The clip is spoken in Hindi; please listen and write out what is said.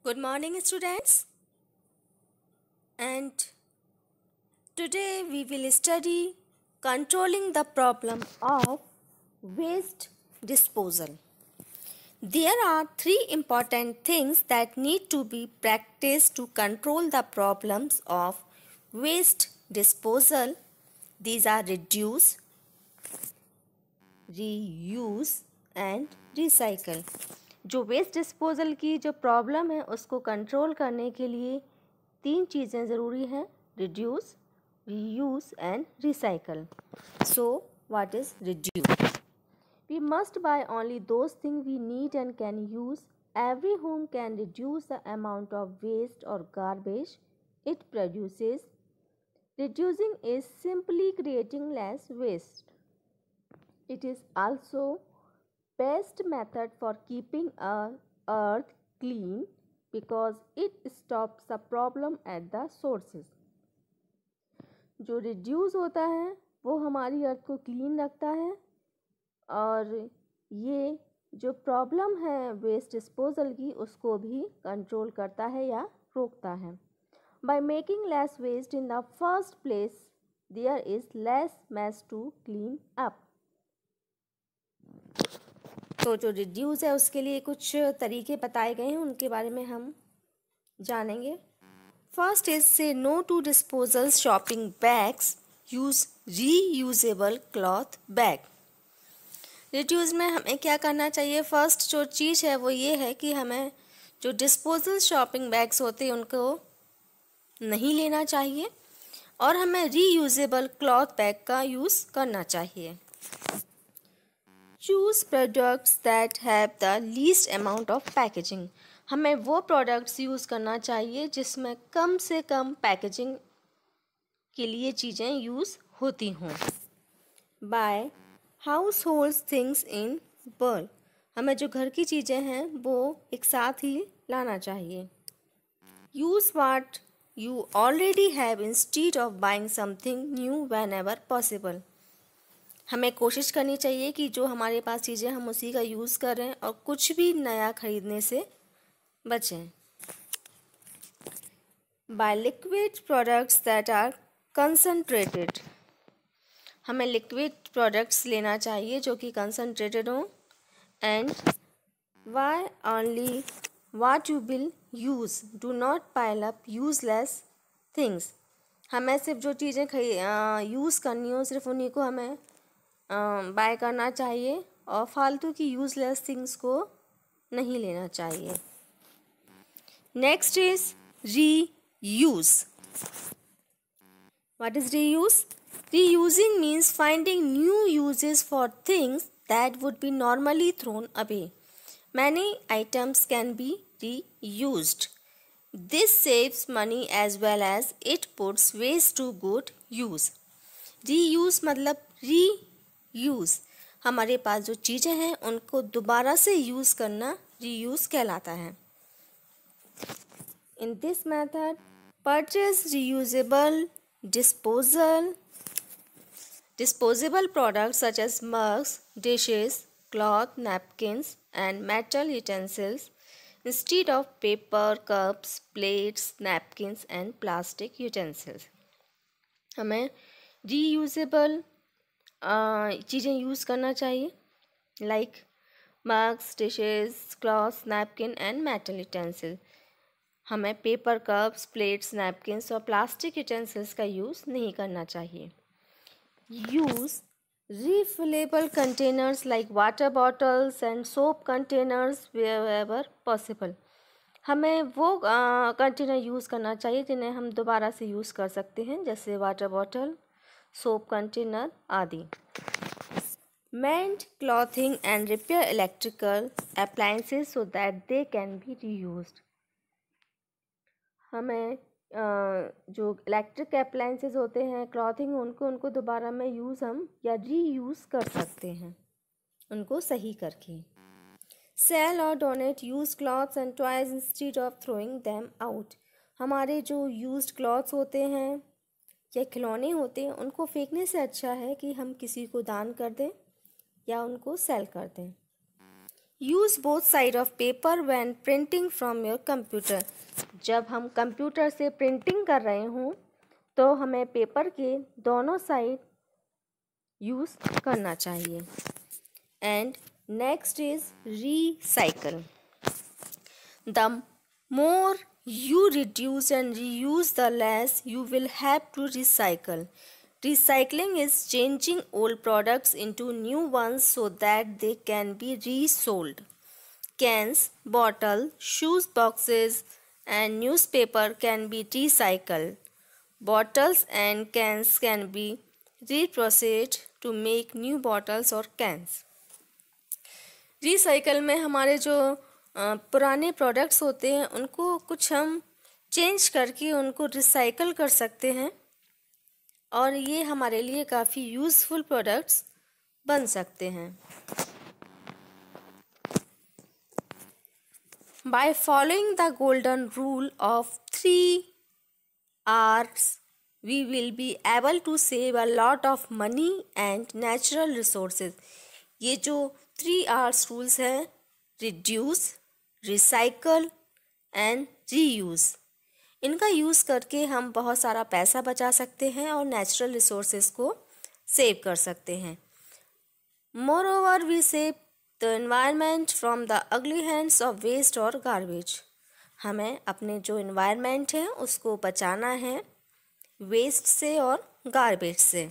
Good morning, students. And today we will study controlling the problem of waste disposal. There are three important things that need to be practiced to control the problems of waste disposal. These are reduce, reuse and recycle. जो वेस्ट डिस्पोजल की जो प्रॉब्लम है उसको कंट्रोल करने के लिए तीन चीज़ें ज़रूरी हैं: reduce, reuse and recycle. So what is reduce? We must buy only those thing we need and can use. Every home can reduce the amount of waste और garbage it produces. Reducing is simply creating less waste. It is also best method for keeping our earth clean because it stops the problem at the sources. जो reduce होता है वो हमारी अर्थ को क्लीन रखता है और ये जो प्रॉब्लम है वेस्ट डिस्पोजल की उसको भी कंट्रोल करता है या रोकता है. By making less waste in the first place, there is less mess to clean up. तो जो रिड्यूस है उसके लिए कुछ तरीके बताए गए हैं, उनके बारे में हम जानेंगे. First is say no to disposal shopping bags, use reusable cloth bag. Reduce में हमें क्या करना चाहिए? फर्स्ट जो चीज़ है वो ये है कि हमें जो डिस्पोजल शॉपिंग बैग्स होते हैं उनको नहीं लेना चाहिए और हमें रीयूजेबल क्लॉथ बैग का यूज़ करना चाहिए. Choose products that have the least amount of packaging. हमें वो प्रोडक्ट्स यूज़ करना चाहिए जिसमें कम से कम पैकेजिंग के लिए चीज़ें यूज़ होती हों. Buy household things in bulk. हमें जो घर की चीज़ें हैं वो एक साथ ही लाना चाहिए. Use what you already have instead of buying something new whenever possible. हमें कोशिश करनी चाहिए कि जो हमारे पास चीज़ें हम उसी का यूज़ करें और कुछ भी नया खरीदने से बचें. Buy liquid products that are concentrated. हमें लिक्विड प्रोडक्ट्स लेना चाहिए जो कि कंसनट्रेटेड हों. And why only what you will use, do not pile up useless things. हमें सिर्फ जो चीज़ें यूज़ करनी हो सिर्फ उन्हीं को हमें बाय करना चाहिए और फालतू की यूज़लेस थिंग्स को नहीं लेना चाहिए. Next is reuse. What is reuse? Reusing means finding new uses for things that would be normally thrown away. Many items can be reused. This saves money as well as it puts waste to good use. Reuse मतलब reuse. हमारे पास जो चीज़ें हैं उनको दोबारा से यूज़ करना reuse कहलाता है. In this method, purchase disposable products such as mugs, dishes, cloth, napkins and metal utensils instead of paper, cups, plates, napkins and plastic utensils. हमें reusable चीज़ें यूज़ करना चाहिए like mugs, dishes, cloth, napkin and metal utensils. हमें पेपर कप्स, प्लेट्स, नैपकिन्स और प्लास्टिक यूटेंसिल्स का यूज़ नहीं करना चाहिए. Use refillable containers like water bottles and soap containers wherever possible. हमें वो कंटेनर यूज़ करना चाहिए जिन्हें हम दोबारा से यूज़ कर सकते हैं जैसे वाटर बॉटल, सोप कंटेनर आदि. Mend clothing and repair electrical appliances so that they can be reused. हमें जो इलेक्ट्रिक अप्लायंसेस होते हैं, क्लॉथिंग, उनको दोबारा में यूज़ हम या रीयूज़ कर सकते हैं उनको सही करके. सेल और donate use clothes and toys instead of throwing them out. हमारे जो यूज्ड क्लॉथ्स होते हैं या खिलौने होते हैं उनको फेंकने से अच्छा है कि हम किसी को दान कर दें या उनको सेल कर दें. Use both side of paper when printing from your computer. जब हम कंप्यूटर से प्रिंटिंग कर रहे हों तो हमें पेपर के दोनों साइड यूज़ करना चाहिए। And next is recycle. The more you reduce and reuse, the less you will have to recycle. Recycling is changing old products into new ones so that they can be resold. Cans, bottles, shoes boxes, and newspaper can be recycled. Bottles and cans can be reprocessed to make new bottles or cans. Recycle में हमारे जो पुराने प्रोडक्ट्स होते हैं उनको कुछ हम चेंज करके उनको रिसाइकल कर सकते हैं और ये हमारे लिए काफ़ी यूज़फुल प्रोडक्ट्स बन सकते हैं। By following the golden rule of 3 R's we will be able to save a lot of money and natural resources. ये जो 3 R's रूल्स हैं, रिड्यूस, रिसाइकल एंड रीयूज़, इनका यूज़ करके हम बहुत सारा पैसा बचा सकते हैं और नेचुरल रिसोर्सेज को सेव कर सकते हैं। Moreover we save the environment from the ugly hands of waste और गार्बेज। हमें अपने जो एनवायरनमेंट है उसको बचाना है वेस्ट से और गार्बेज से।